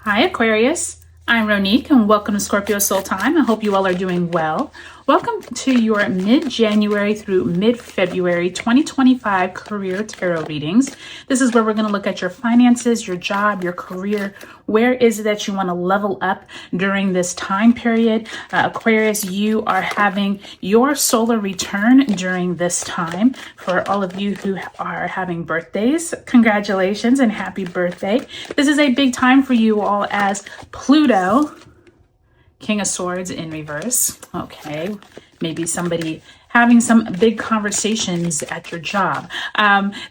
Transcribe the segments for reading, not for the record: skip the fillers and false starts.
Hi Aquarius, I'm Ronique and welcome to Scorpio Soul Time. I hope you all are doing well. Welcome to your mid-January through mid-February 2025 career tarot readings. This is where we're going to look at your finances, your job, your career. Where is it that you want to level up during this time period? Aquarius, you are having your solar return during this time. For all of you who are having birthdays, congratulations and happy birthday. This is a big time for you all as Pluto, King of Swords in reverse. Okay, maybe somebody having some big conversations at your job.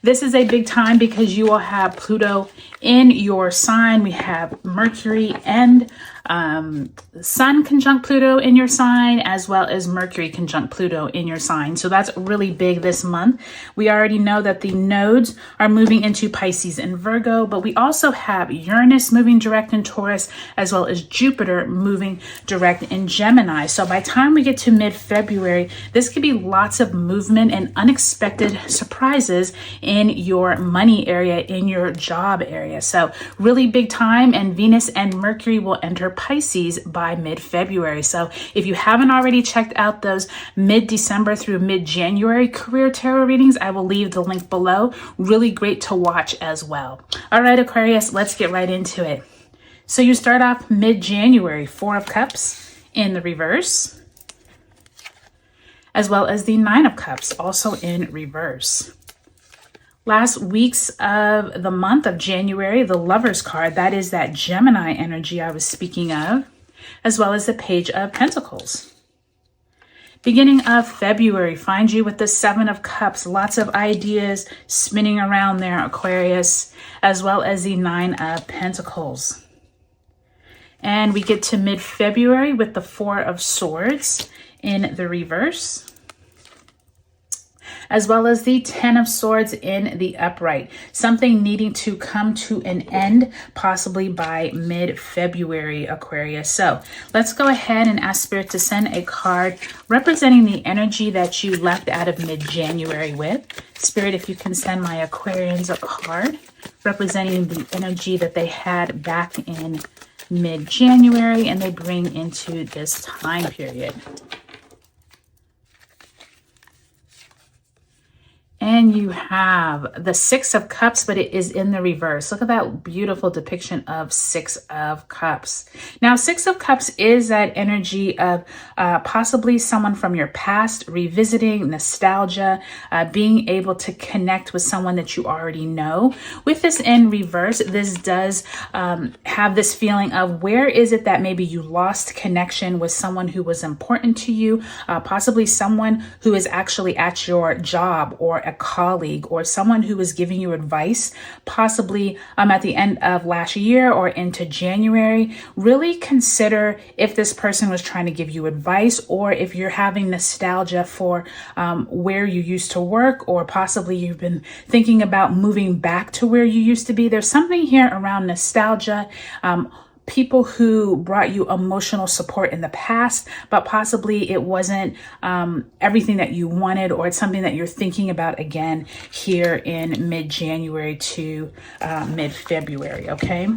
This is a big time because you will have Pluto in your sign. We have Mercury and Sun conjunct Pluto in your sign, as well as Mercury conjunct Pluto in your sign. So that's really big this month. We already know that the nodes are moving into Pisces and Virgo, but we also have Uranus moving direct in Taurus, as well as Jupiter moving direct in Gemini. So by the time we get to mid-February, this could be lots of movement and unexpected surprises in your money area, in your job area. So really big time, and Venus and Mercury will enter Pisces by mid-February. So if you haven't already checked out those mid-December through mid-January career tarot readings, I will leave the link below. Really great to watch as well. All right, Aquarius, let's get right into it. So you start off mid-January, Four of Cups in the reverse, as well as the Nine of Cups also in reverse. Last weeks of the month of January, the Lover's card, that is that Gemini energy I was speaking of, as well as the Page of Pentacles. Beginning of February, find you with the Seven of Cups, lots of ideas spinning around there, Aquarius, as well as the Nine of Pentacles. And we get to mid-February with the Four of Swords in the reverse, as well as the Ten of Swords in the upright. Something needing to come to an end, possibly by mid-February, Aquarius. So let's go ahead and ask Spirit to send a card representing the energy that you left out of mid-January with. Spirit, if you can send my Aquarians a card representing the energy that they had back in mid-January and they bring into this time period. And you have the Six of Cups, but it is in the reverse. Look at that beautiful depiction of Six of Cups. Now, Six of Cups is that energy of possibly someone from your past, revisiting, nostalgia, being able to connect with someone that you already know. With this in reverse, this does have this feeling of where is it that maybe you lost connection with someone who was important to you, possibly someone who is actually at your job or a colleague or someone who is giving you advice, possibly at the end of last year or into January. Really consider if this person was trying to give you advice or if you're having nostalgia for where you used to work, or possibly you've been thinking about moving back to where you used to be. There's something here around nostalgia. People who brought you emotional support in the past, but possibly it wasn't everything that you wanted, or it's something that you're thinking about again here in mid-January to mid-February, okay?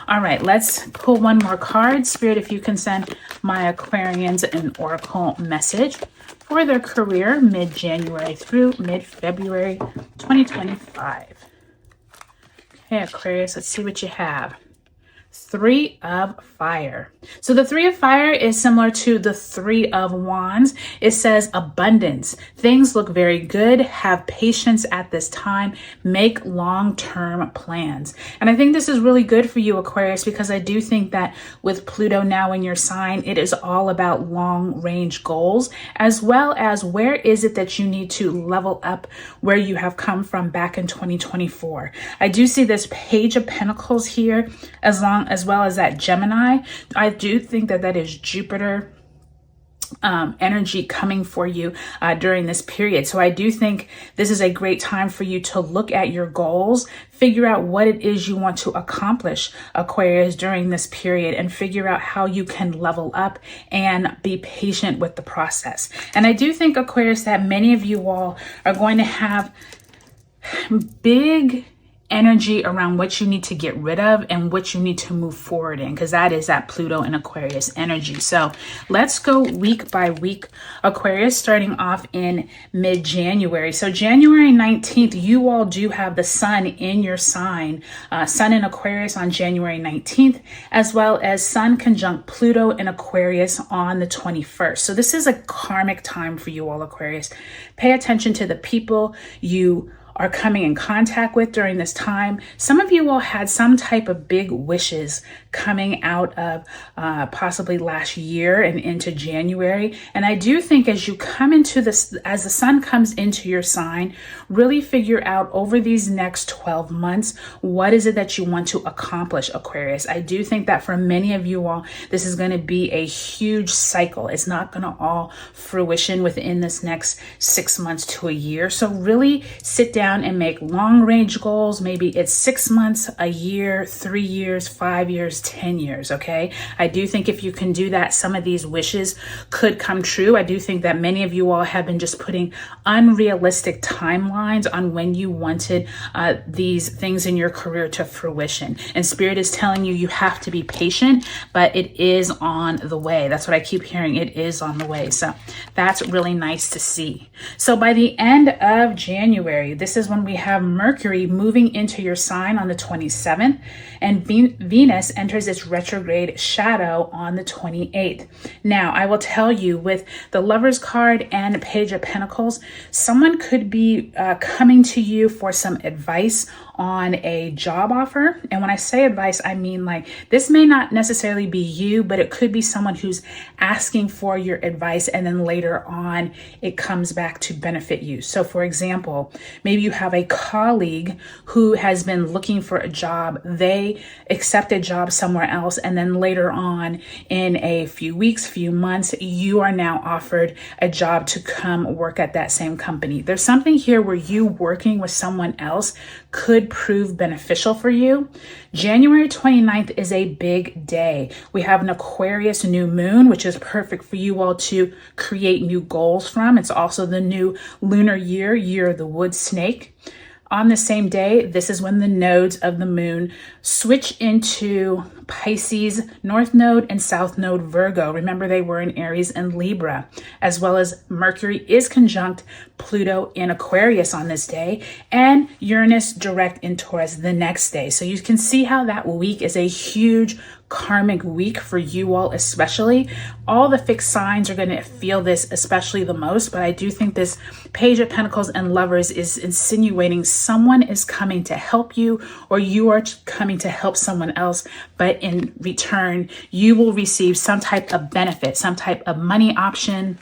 All right, let's pull one more card. Spirit, if you can send my Aquarians an oracle message for their career mid-January through mid-February 2025. Okay, Aquarius, let's see what you have. Three of Fire. So the Three of Fire is similar to the Three of Wands. It says abundance. Things look very good. Have patience at this time. Make long-term plans. And I think this is really good for you, Aquarius, because I do think that with Pluto now in your sign, it is all about long-range goals, as well as where is it that you need to level up where you have come from back in 2024. I do see this Page of Pentacles here, as well as that Gemini. I do think that that is Jupiter energy coming for you during this period. So I do think this is a great time for you to look at your goals, figure out what it is you want to accomplish, Aquarius, during this period, and figure out how you can level up and be patient with the process. And I do think, Aquarius, that many of you all are going to have big energy around what you need to get rid of and what you need to move forward in, because that is that Pluto and Aquarius energy. So let's go week by week, Aquarius, starting off in mid-January. So January 19th, you all do have the sun in your sign, sun in Aquarius on January 19th, as well as sun conjunct Pluto in Aquarius on the 21st. So this is a karmic time for you all, Aquarius. Pay attention to the people you are coming in contact with during this time. Some of you all had some type of big wishes coming out of possibly last year and into January. And I do think as you come into this, as the sun comes into your sign, really figure out over these next 12 months, what is it that you want to accomplish, Aquarius? I do think that for many of you all, this is going to be a huge cycle. It's not going to all fruition within this next 6 months to a year. So really sit down and make long range goals. Maybe it's 6 months, a year, 3 years, 5 years, 10 years. Okay. I do think if you can do that, some of these wishes could come true. I do think that many of you all have been just putting unrealistic timelines on when you wanted these things in your career to fruition. And Spirit is telling you, you have to be patient, but it is on the way. That's what I keep hearing. It is on the way. So that's really nice to see. So by the end of January, this is when we have Mercury moving into your sign on the 27th, and Venus enters its retrograde shadow on the 28th. Now, I will tell you, with the Lover's card and Page of Pentacles, someone could be coming to you for some advice on a job offer. And when I say advice, I mean like this may not necessarily be you, but it could be someone who's asking for your advice, and then later on it comes back to benefit you. So for example, maybe you have a colleague who has been looking for a job. They accept a job somewhere else, and then later on in a few weeks, few months, you are now offered a job to come work at that same company. There's something here where you working with someone else could prove beneficial for you. January 29th is a big day. We have an Aquarius new moon, which is perfect for you all to create new goals from. It's also the new lunar year of the wood snake. On the same day, this is when the nodes of the moon switch into Pisces, North Node and South Node Virgo. Remember, they were in Aries and Libra, as well as Mercury is conjunct Pluto in Aquarius on this day, and Uranus direct in Taurus the next day. So you can see how that week is a huge karmic week for you all, especially. All the fixed signs are going to feel this especially the most, but I do think this Page of Pentacles and Lovers is insinuating someone is coming to help you, or you are coming to help someone else, but in return, you will receive some type of benefit, some type of money option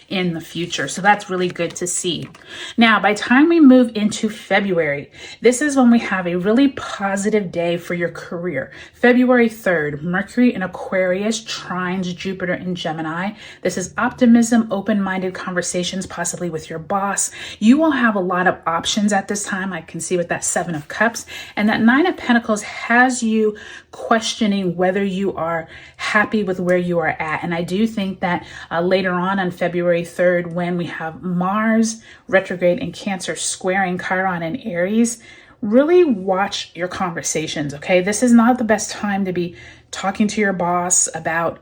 in the future. So that's really good to see. Now, by the time we move into February, this is when we have a really positive day for your career. February 3rd, Mercury in Aquarius trines Jupiter in Gemini. This is optimism, open-minded conversations, possibly with your boss. You will have a lot of options at this time. I can see with that 7 of Cups, and that 9 of Pentacles has you questioning whether you are happy with where you are at. And I do think that later on February 3rd, when we have Mars retrograde in Cancer squaring Chiron and Aries, really watch your conversations, okay? This is not the best time to be talking to your boss about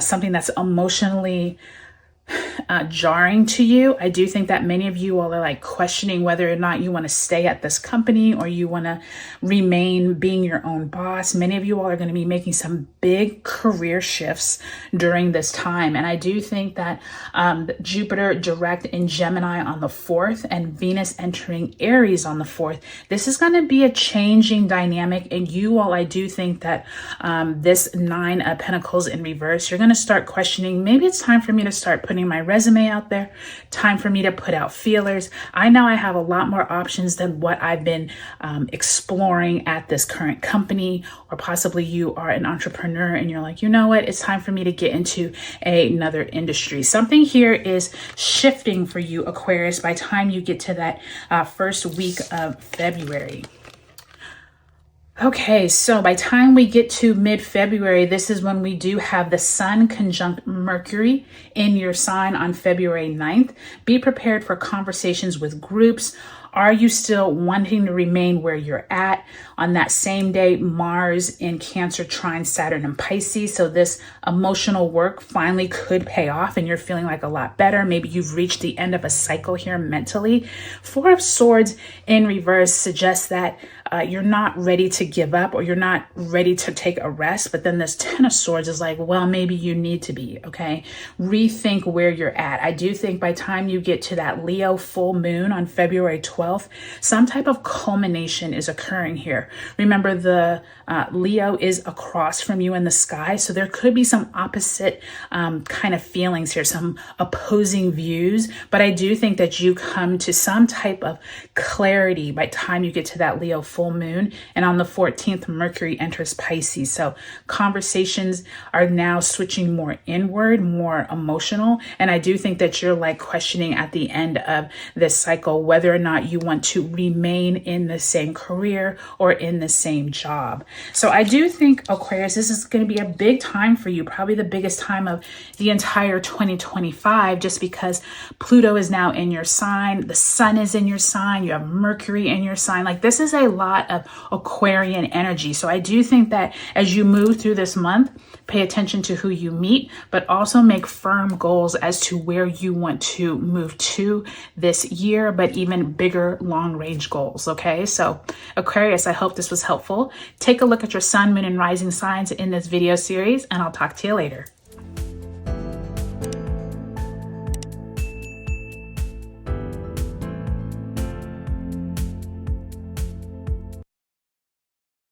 something that's emotionally jarring to you. I do think that many of you all are like questioning whether or not you want to stay at this company or you want to remain being your own boss. Many of you all are going to be making some big career shifts during this time. And I do think that Jupiter direct in Gemini on the 4th and Venus entering Aries on the 4th, this is going to be a changing dynamic. And you all, I do think that this 9 of Pentacles in reverse, you're going to start questioning, maybe it's time for me to start putting my resume out there, time for me to put out feelers. I know I have a lot more options than what I've been exploring at this current company, or possibly you are an entrepreneur and you're like, you know what, it's time for me to get into another industry. Something here is shifting for you, Aquarius, by the time you get to that first week of February. Okay, so by the time we get to mid-February, this is when we do have the Sun conjunct Mercury in your sign on February 9th. Be prepared for conversations with groups Are you still wanting to remain where you're at? On that same day, Mars in Cancer trines Saturn in Pisces. So this emotional work finally could pay off and you're feeling like a lot better. Maybe you've reached the end of a cycle here mentally. Four of Swords in reverse suggests that you're not ready to give up or you're not ready to take a rest. But then this Ten of Swords is like, well, maybe you need to be, okay? Rethink where you're at. I do think by the time you get to that Leo full moon on February 12th, some type of culmination is occurring here. Remember, the Leo is across from you in the sky. So there could be some opposite kind of feelings here, some opposing views. But I do think that you come to some type of clarity by the time you get to that Leo full moon. And on the 14th, Mercury enters Pisces. So conversations are now switching more inward, more emotional. And I do think that you're like questioning at the end of this cycle whether or not you want to remain in the same career or in the same job. So I do think, Aquarius, this is going to be a big time for you, probably the biggest time of the entire 2025, just because Pluto is now in your sign, the sun is in your sign, you have Mercury in your sign. Like, this is a lot of Aquarian energy. So I do think that as you move through this month, pay attention to who you meet, but also make firm goals as to where you want to move to this year, but even bigger long-range goals, okay? So Aquarius, I hope this was helpful. Take a look at your sun, moon, and rising signs in this video series, and I'll talk to you later.